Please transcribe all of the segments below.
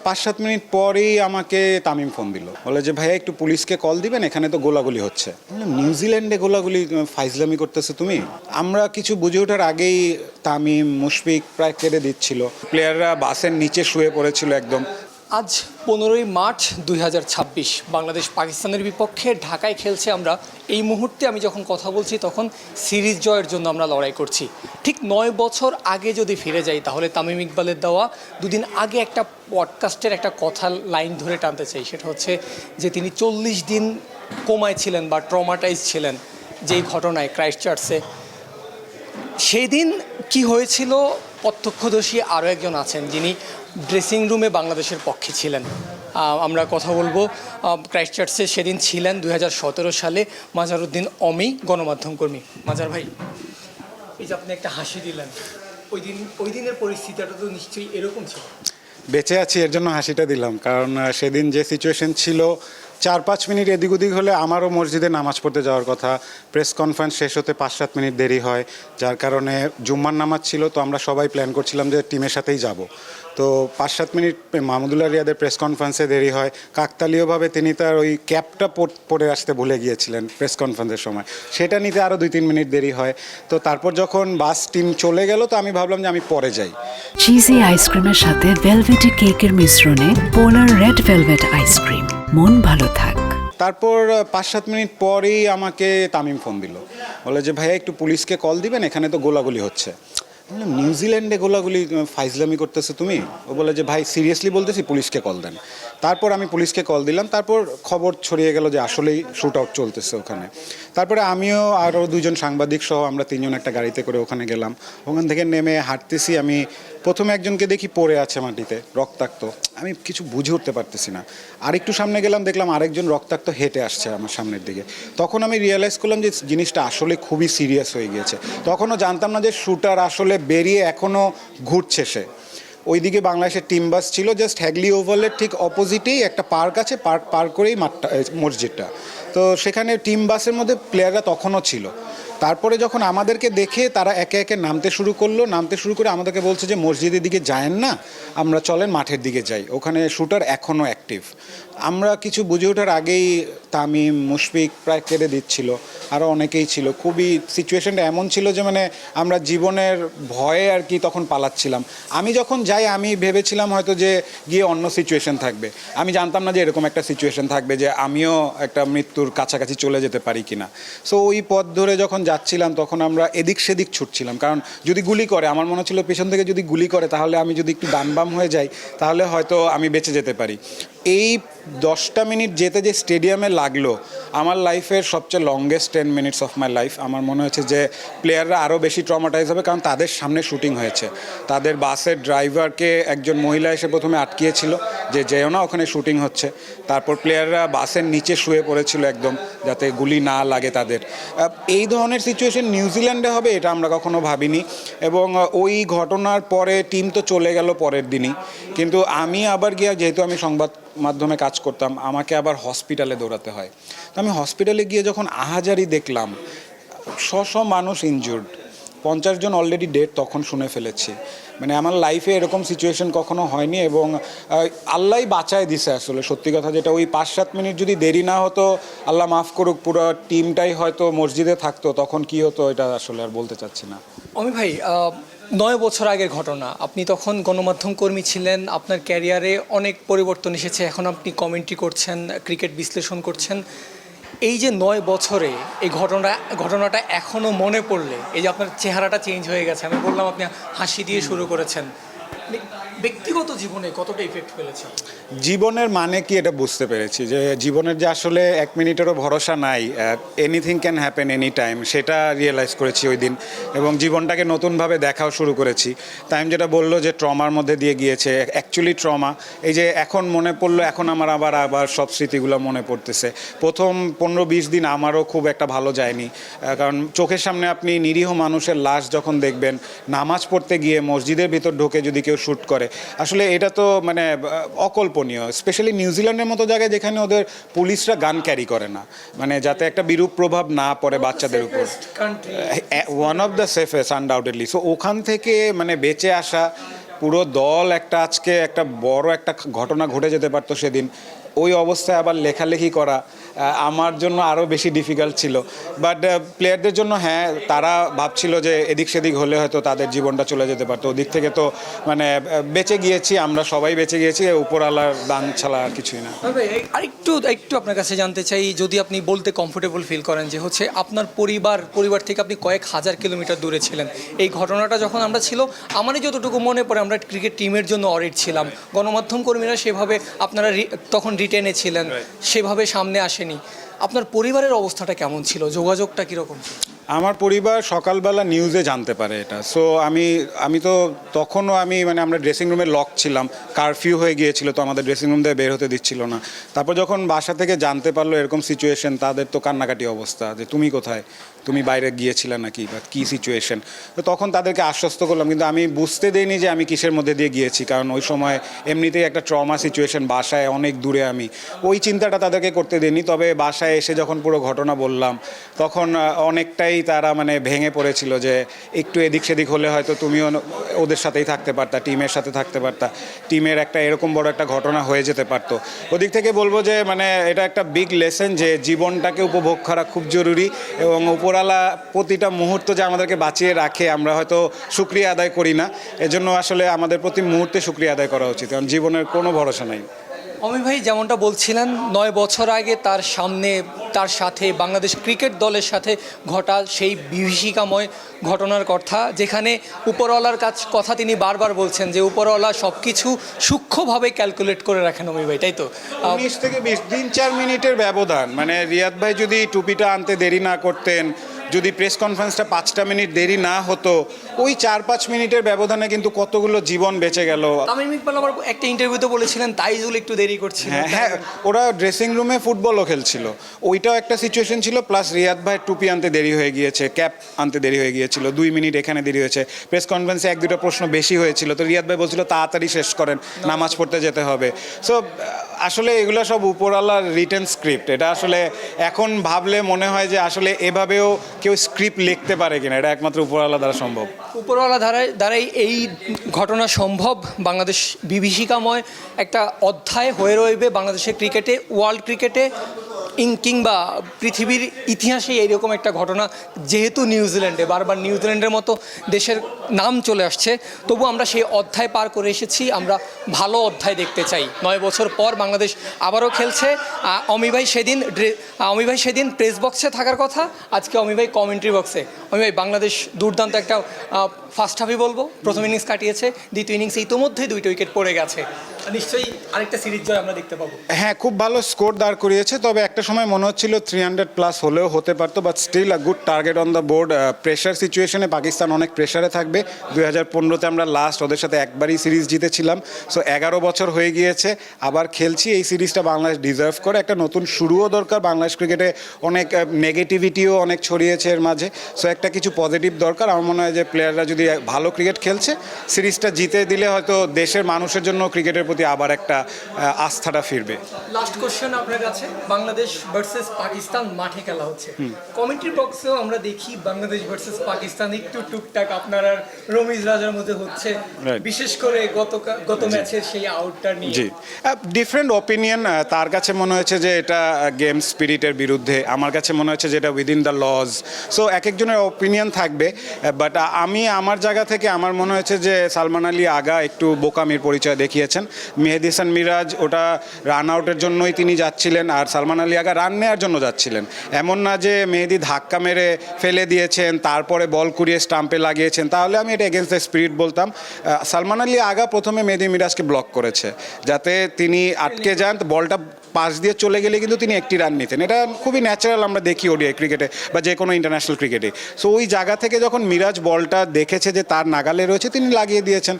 5-7 minute পরেই আমাকে Tamim phone দিল, বলে যে ভাইয়া একটু পুলিশকে কল দিবেন, এখানে তো গোলাগুলি হচ্ছে। নিউজিল্যান্ডে গোলাগুলি ফাইজলামি করতেছে তুমি? আমরা কিছু বুঝে ওঠার আগেই তামিম মুশফিক প্রায় কেটে দিচ্ছিল, প্লেয়াররা বাসের নিচে শুয়ে পড়েছিল একদম। আজ 15ই মার্চ 2026 বাংলাদেশ পাকিস্তানের বিপক্ষে ঢাকায় খেলছে। আমরা এই মুহূর্তে আমি যখন কথা বলছি তখন সিরিজ জয়ের জন্য আমরা লড়াই করছি। ঠিক 9 বছর আগে যদি ফিরে যাই তাহলে তামিম ইকবালের দেওয়া দুদিন আগে একটা পডকাস্টের একটা কথা লাইন ধরে টানতে চাই। সেটা হচ্ছে যে তিনি 40 দিন কোমায় ছিলেন বা ট্রমাটাইজ ছিলেন যেই ঘটনায় ক্রাইস্টচার্চে। সেই দিন কি হয়েছিল প্রত্যক্ষদর্শী আরও একজন আছেন যিনি ড্রেসিং রুমে বাংলাদেশের পক্ষে ছিলেন। আমরা কথা বলবো ক্রাইস্টচার্চে সেদিন ছিলেন 2017 সালে মাজারুদ্দিন অমি, গণমাধ্যম কর্মী। মাজার ভাই, এই যে আপনি একটা হাসি দিলেন, ওই দিনের পরিস্থিতিটা তো নিশ্চয়ই এরকম ছিল। বেঁচে আছি এর জন্য হাসিটা দিলাম, কারণ সেদিন যে সিচুয়েশন ছিল 4-5 মিনিট এদিক ওদিক হলে আমারও মসজিদে নামাজ পড়তে যাওয়ার কথা। প্রেস কনফারেন্স শেষ হতে 5-7 মিনিট দেরি হয়, যার কারণে জুম্মার নামাজ ছিল, তো আমরা সবাই প্ল্যান করছিলাম যে টিমের সাথেই যাব। তো 5-7 মিনিট মাহমুদুল্লাহ রিয়াদের প্রেস কনফারেন্সে দেরি হয়। কাকতালীয়ভাবে তিনি তার ওই ক্যাপটা পরে আসতে ভুলে গিয়েছিলেন প্রেস কনফারেন্সের সময়, সেটা নিতে আরও 2-3 মিনিট দেরি হয়। তো তারপর যখন বাস টিম চলে গেল তো আমি ভাবলাম যে আমি পরে যাই। চিজি আইসক্রিমের সাথে ভেলভেটি কেকের মিশ্রণে পোলার রেড ভেলভেট আইসক্রিম, মন ভালো থাক। তারপর 5-7 মিনিট পরেই আমাকে তামিম ফোন দিল, বলে যে ভাইয়া একটু পুলিশকে কল দিবেন, এখানে তো গোলাগুলি হচ্ছে। নিউজিল্যান্ডে গোলাগুলি ফাইজলামি করতেছে তুমি? ও বলে যে ভাই সিরিয়াসলি বলতেছি, পুলিশকে কল দেন। তারপর আমি পুলিশকে কল দিলাম, তারপর খবর ছড়িয়ে গেল যে আসলেই শ্যুট আউট চলতেছে ওখানে। তারপরে আমিও আরও 2জন সাংবাদিক সহ আমরা 3জন একটা গাড়িতে করে ওখানে গেলাম। ওখান থেকে নেমে হাঁটতেছি, আমি প্রথমে একজনকে দেখি পড়ে আছে মাটিতে রক্তাক্ত, আমি কিছু বুঝে উঠতে পারতেছি না। আরেকটু সামনে গেলাম, দেখলাম আরেকজন রক্তাক্ত হেঁটে আসছে আমার সামনের দিকে। তখন আমি রিয়েলাইজ করলাম যে জিনিসটা আসলে খুবই সিরিয়াস হয়ে গিয়েছে। তখনও জানতাম না যে শ্যুটার আসলে বেরিয়ে এখনও ঘুরছে সে। ওইদিকে বাংলাদেশের টিম বাস ছিল, জাস্ট হ্যাগলি ওভালের ঠিক অপোজিটেই একটা পার্ক আছে, পার্ক পার করেই মাঠটা মসজিদটা। তো সেখানে টিম বাসের মধ্যে প্লেয়াররা তখনও ছিল। তারপরে যখন আমাদেরকে দেখে তারা একে একে নামতে শুরু করে আমাদেরকে বলছে যে মসজিদের দিকে যায়েন না, আমরা চলেন মাঠের দিকে যাই, ওখানে শ্যুটার এখনও অ্যাক্টিভ। আমরা কিছু বুঝে ওঠার আগেই তামিম মুশফিক প্রায় কেঁদে দিচ্ছিল, আরও অনেকেই ছিল। খুবই সিচুয়েশনটা এমন ছিল যে মানে আমরা জীবনের ভয়ে আর কি তখন পালাচ্ছিলাম। আমি যখন যাই আমি ভেবেছিলাম হয়তো যে গিয়ে অন্য সিচুয়েশন থাকবে, আমি জানতাম না যে এরকম একটা সিচুয়েশন থাকবে যে আমিও একটা মৃত্যুর কাছাকাছি চলে যেতে পারি কিনা। সো ওই পথ ধরে যখন যাচ্ছিলাম তখন আমরা এদিক সেদিক ছুটছিলাম, কারণ যদি গুলি করে, আমার মনে ছিল পেছন থেকে যদি গুলি করে তাহলে আমি যদি একটু ডান বাম হয়ে যাই তাহলে হয়তো আমি বেঁচে যেতে পারি। এই 10টা মিনিট যেতে যে স্টেডিয়ামে লাগলো, আমার লাইফের সবচেয়ে longest 10 minutes of my life. আমার মনে হচ্ছে যে প্লেয়াররা আরও বেশি ট্রমাটাইজ হবে, কারণ তাদের সামনে শুটিং হয়েছে। তাদের বাসের ড্রাইভারকে একজন মহিলা এসে প্রথমে আটকিয়েছিল যে যেও না, ওখানে শুটিং হচ্ছে। তারপর প্লেয়াররা বাসের নিচে শুয়ে পড়েছিল একদম, যাতে গুলি না লাগে তাদের। এই ধরনের সিচুয়েশন নিউজিল্যান্ডে হবে এটা আমরা কখনো ভাবিনি। এবং ওই ঘটনার পরে টিম তো চলে গেল পরের দিনই, কিন্তু আমি আবার গিয়ে, যেহেতু আমি সংবাদ মাধ্যমে কাজ করতাম, আমাকে আবার হসপিটালে দৌড়াতে হয়। তো আমি হসপিটালে গিয়ে যখন আহাজারি দেখলাম, মানুষ ইনজুর্ড, 50 জন অলরেডি ডেড তখন শুনে ফেলেছি। মানে আমার লাইফে এরকম সিচুয়েশন কখনো হয়নি, এবং আল্লাহই বাঁচায় দিছে আসলে সত্যি কথা যেটা। ওই 5-7 মিনিট যদি দেরি না হতো, আল্লাহ মাফ করুক, পুরো টিমটাই হয়তো মসজিদে থাকতো, তখন কি হতো এটা আসলে আর বলতে চাচ্ছি না। অমি ভাই, 9 বছর আগের ঘটনা, আপনি তখন গণমাধ্যম কর্মী ছিলেন, আপনার ক্যারিয়ারে অনেক পরিবর্তন এসেছে, এখন আপনি কমেন্ট্রি করছেন, ক্রিকেট বিশ্লেষণ করছেন। এই যে 9 বছরে এই ঘটনাটা এখনও মনে পড়লে, এই যে আপনার চেহারাটা চেঞ্জ হয়ে গেছে, আমি বললাম আপনি হাসি দিয়ে শুরু করেছেন, ব্যক্তিগত জীবনে কতটা ইফেক্ট ফেলেছে? জীবনের মানে কি এটা বুঝতে পেরেছি, যে জীবনের যে আসলে 1 মিনিটেরও ভরসা নাই, anything can happen any time, সেটা রিয়েলাইজ করেছি ওই দিন, এবং জীবনটাকে নতুনভাবে দেখাও শুরু করেছি। তাই যেটা বললো যে ট্রমার মধ্যে দিয়ে গিয়েছে, অ্যাকচুয়ালি ট্রমা। এই যে এখন মনে পড়লো, এখন আমার আবার সব স্মৃতিগুলো মনে পড়তেছে। প্রথম 15-20 দিন আমারও খুব একটা ভালো যায়নি, কারণ চোখের সামনে আপনি নিরীহ মানুষের লাশ যখন দেখবেন, নামাজ পড়তে গিয়ে মসজিদের ভিতর ঢোকে যদি কেউ শ্যুট করে, আসলে এটা তো মানে অকল্পনীয়। স্পেশালি নিউজিল্যান্ডের মতো জায়গায় যেখানে ওদের পুলিশরা গান ক্যারি করে না, মানে যাতে একটা বিরূপ প্রভাব না পড়ে বাচ্চাদের উপর। One of the safest undoubtedly. So ওখান থেকে মানে বেঁচে আসা, পুরো দল একটা আজকে একটা বড় একটা ঘটনা ঘটে যেতে পারতো সেদিন, ওই অবস্থায় আবার লেখালেখি করা আমার জন্য আরও বেশি ডিফিকাল্ট ছিল। বাট প্লেয়ারদের জন্য হ্যাঁ, তারা ভাবছিল যে এদিক সেদিক হলে হয়তো তাদের জীবনটা চলে যেতে পারতো, ওদিক থেকে তো মানে বেঁচে গিয়েছি, আমরা সবাই বেঁচে গিয়েছি, উপরওয়ালার দান ছাড়া আর কিছুই না। তবে আরেকটু একটু আপনার কাছে জানতে চাই, যদি আপনি বলতে কমফোর্টেবল ফিল করেন যে হচ্ছে আপনার পরিবার থেকে আপনি কয়েক হাজার কিলোমিটার দূরে ছিলেন, এই ঘটনাটা যখন আমরা ছিল, আমারই যতটুকু মনে পড়ে আমরা ক্রিকেট টিমের জন্য অডিট ছিলাম, গণমাধ্যম কর্মীরা সেভাবে আপনারা তখন রিটেনে ছিলেন, সেভাবে সামনে আসেনি। আপনার পরিবারের অবস্থাটা কেমন ছিল, যোগাযোগটা কীরকম ছিল? আমার পরিবার সকালবেলা নিউজে জানতে পারে এটা। সো আমি তো তখনও মানে আমরা ড্রেসিং রুমে লক ছিলাম, কারফিউ হয়ে গিয়েছিল, তো আমাদের ড্রেসিং রুম থেকে বের হতে দিচ্ছিল না। তারপর যখন বাসা থেকে জানতে পারলো এরকম সিচুয়েশন, তাদের তো কান্নাকাটি অবস্থা, যে তুমি কোথায়, তুমি বাইরে গিয়েছিলে নাকি, বা কী সিচুয়েশন। তো তখন তাদেরকে আশ্বস্ত করলাম, কিন্তু আমি বুঝতে দিইনি যে আমি কিসের মধ্যে দিয়ে গিয়েছি, কারণ ওই সময় এমনিতেই একটা ট্রমা সিচুয়েশন, বাসায় অনেক দূরে, আমি ওই চিন্তাটা তাদেরকে করতে দিইনি। তবে বাসায় এসে যখন পুরো ঘটনা বললাম, তখন অনেকটাই তারা মানে ভেঙে পড়েছিল যে একটু এদিক সেদিক হলে হয়তো তুমিও ওদের সাথেই থাকতে পারতা, টিমের সাথে থাকতে পারতা, টিমের একটা এরকম বড় একটা ঘটনা হয়ে যেতে পারতো। ওদিক থেকে বলবো যে মানে এটা একটা বিগ লেসন, যে জীবনটাকে উপভোগ করা খুব জরুরি, এবং উপরওয়ালা প্রতিটা মুহূর্ত যে আমাদেরকে বাঁচিয়ে রাখে, আমরা হয়তো শুকরিয়া আদায় করি না, এজন্য আসলে আমাদের প্রতি মুহূর্তে শুকরিয়া আদায় করা উচিত, কারণ জীবনের কোনো ভরসা নাই। অমি ভাই যেমনটা বলছিলেন, 9 বছর আগে তার সাথে বাংলাদেশ ক্রিকেট দলের সাথে ঘটা সেই বিভীষিকাময় ঘটনার কথা, যেখানে উপরওয়ালার কথা তিনি বারবার বলছেন যে উপরওয়ালা সব কিছু সূক্ষ্মভাবে ক্যালকুলেট করে রাখেন। অমি ভাই, তাই তো? 19 থেকে 20, 3-4 মিনিটের ব্যবধান, মানে রিয়াদ ভাই যদি টুপিটা আনতে দেরি না করতেন, যদি প্রেস কনফারেন্সটা 5টা মিনিট দেরি না হতো, ওই 4-5 মিনিটের ব্যবধানে কিন্তু কতগুলো জীবন বেঁচে গেল। তামিম ইকবাল আবার একটা ইন্টারভিউতে বলেছিলেন তাইজুল একটু দেরি করছিল। হ্যাঁ, ওরা ড্রেসিং রুমে ফুটবলও খেলছিল, ওইটাও একটা সিচুয়েশন ছিল। প্লাস রিয়াদ ভাই টুপি আনতে দেরি হয়ে গিয়েছে, ক্যাপ আনতে দেরি হয়ে গিয়েছিল, 2 মিনিট এখানে দেরি হয়েছে। প্রেস কনফারেন্সে 1-2টা প্রশ্ন বেশি হয়েছিল, তো রিয়াদ ভাই বলছিল তাড়াতাড়ি শেষ করেন, নামাজ পড়তে যেতে হবে। সো আসলে এগুলো সব উপরওয়ালার রিটেন স্ক্রিপ্ট। এটা আসলে এখন ভাবলে মনে হয় যে আসলে এভাবেও কেউ স্ক্রিপ্ট লিখতে পারে কিনা, এটা একমাত্র উপরওয়ালা দ্বারা সম্ভব। উপরওয়ালা দ্বারাই এই ঘটনা সম্ভব। বাংলাদেশ বিভীষিকাময় একটা অধ্যায় হয়ে রইবে বাংলাদেশের ক্রিকেটে, ওয়ার্ল্ড ক্রিকেটে, কিংবা পৃথিবীর ইতিহাসে এইরকম একটা ঘটনা। যেহেতু নিউজিল্যান্ডে বারবার নিউজিল্যান্ডের মতো দেশের নাম চলে আসছে, তবু আমরা সেই অধ্যায় পার করে এসেছি, আমরা ভালো অধ্যায় দেখতে চাই। 9 বছর পর বাংলাদেশ আবারও খেলছে। অমি ভাই সেদিন প্রেস বক্সে থাকার কথা, আজকে অমি ভাই কমেন্ট্রি বক্সে। অমি ভাই, বাংলাদেশ দুর্দান্ত একটা ফার্স্ট হাফই বলবো, প্রথম ইনিংস কাটিয়েছে, দ্বিতীয় ইনিংসে ইতোমধ্যে 2টা উইকেট পড়ে গেছে, নিশ্চয়ই আরেকটা সিরিজ জয় আমরা দেখতে পাবো। হ্যাঁ, খুব ভালো স্কোর দাঁড় করিয়েছে, তবে একটা সময় মনে হচ্ছিল 300+ হলেও হতে পারতো, but still a good target on the board. Pressure সিচুয়েশনে পাকিস্তান অনেক প্রেশারে থাকবে। 2015-তে আমরা লাস্ট ওদের সাথে একবারই সিরিজ জিতেছিলাম। সো 11 বছর হয়ে গিয়েছে, আবার খেলছি। এই সিরিজটা বাংলাদেশ ডিজার্ভ করে, একটা নতুন শুরুও দরকার। বাংলাদেশ ক্রিকেটে অনেক নেগেটিভিটিও অনেক ছড়িয়েছে এর মাঝে, সো একটা কিছু পজিটিভ দরকার। আমার মনে হয় যে প্লেয়াররা যদি ভালো ক্রিকেট খেলছে, সিরিজটা জিতে দিলে হয়তো দেশের মানুষের জন্য ক্রিকেটের প্রতি আবার একটা আস্থাটা ফিরবে। লাস্ট কোশ্চেন আপনার কাছে, বাংলাদেশ ভার্সেস পাকিস্তান মাঠে খেলা হচ্ছে, কমেন্ট্রি বক্সেও আমরা দেখি বাংলাদেশ ভার্সেস পাকিস্তান একটু টুকটাক আপনার আর রমিজ রাজার মধ্যে হচ্ছে, বিশেষ করে গত ম্যাচের সেই আউটটা নিয়ে। জি, ডিফারেন্ট অপিনিয়ন। তার কাছে মনে হয়েছে যে এটা গেম স্পিরিটের বিরুদ্ধে, আমার কাছে মনে হচ্ছে যে এটা উইদিন দ্য লজ। সো এক একজনের অপিনিয়ন থাকবে, বাট আমি আমার জায়গা থেকে আমার মনে হয়েছে যে সালমান আলী আগা একটু বোকামির পরিচয় দেখিয়েছেন। মেহেদী হাসান মিরাজ ওটা রান আউটের জন্যই তিনি যাচ্ছিলেন, আর সালমান আলী আগা রান নেওয়ার জন্য যাচ্ছিলেন। এমন না যে মেহেদী ধাক্কা মেরে ফেলে দিয়েছেন, তারপরে বল কুড়িয়ে স্টাম্পে লাগিয়েছেন, তাহলে আমি এটা এগেনস্ট দ্য স্পিরিট বলতাম। সালমান আলী আগা প্রথমে মেহেদী মিরাজকে ব্লক করেছে, যাতে তিনি আটকে যান, বলটা পাস দিয়ে চলে গেলে কিন্তু তিনি একটি রান নিতেন। এটা খুবই ন্যাচারাল, আমরা দেখি ওডিআই ক্রিকেটে বা যে কোনো ইন্টারন্যাশনাল ক্রিকেটে। সো ওই জায়গা থেকে যখন মিরাজ বলটা দেখেছে যে তার নাগালে রয়েছে, তিনি লাগিয়ে দিয়েছেন।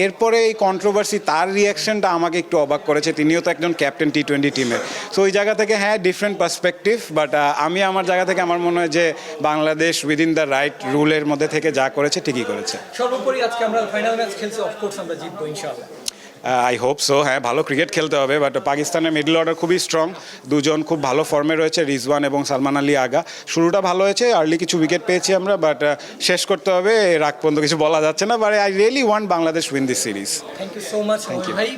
এরপরে এই কন্ট্রোভার্সি, তার রিয়াকশনটা আমাকে একটু অবাক করেছে। তিনিও তো একজন ক্যাপ্টেন T20 টিমে। সো ওই জায়গা থেকে হ্যাঁ, ডিফারেন্ট পার্সপেক্টিভ, বাট আমি আমার জায়গা থেকে আমার মনে হয় যে বাংলাদেশ উইদিন দ্য রাইট রুলের মধ্যে থেকে যা করেছে ঠিকই করেছে। সর্বোপরি আজকে আমরা ফাইনাল ম্যাচ খেলছি, অফকোর্স আমরা জিতবো ইনশাআল্লাহ। আই হোপ সো, হ্যাঁ ভালো ক্রিকেট খেলতে হবে, বাট পাকিস্তানের মিডল অর্ডার খুবই স্ট্রং, দুজন খুব ভালো ফর্মে রয়েছে, রিজওয়ান এবং সালমান আলী আগা। শুরুটা ভালো হয়েছে, আর্লি কিছু উইকেট পেয়েছি আমরা, বাট শেষ করতে হবে, এর আগ পর্যন্ত কিছু বলা যাচ্ছে না, but I really want Bangladesh win this series. Thank you so much ভাই।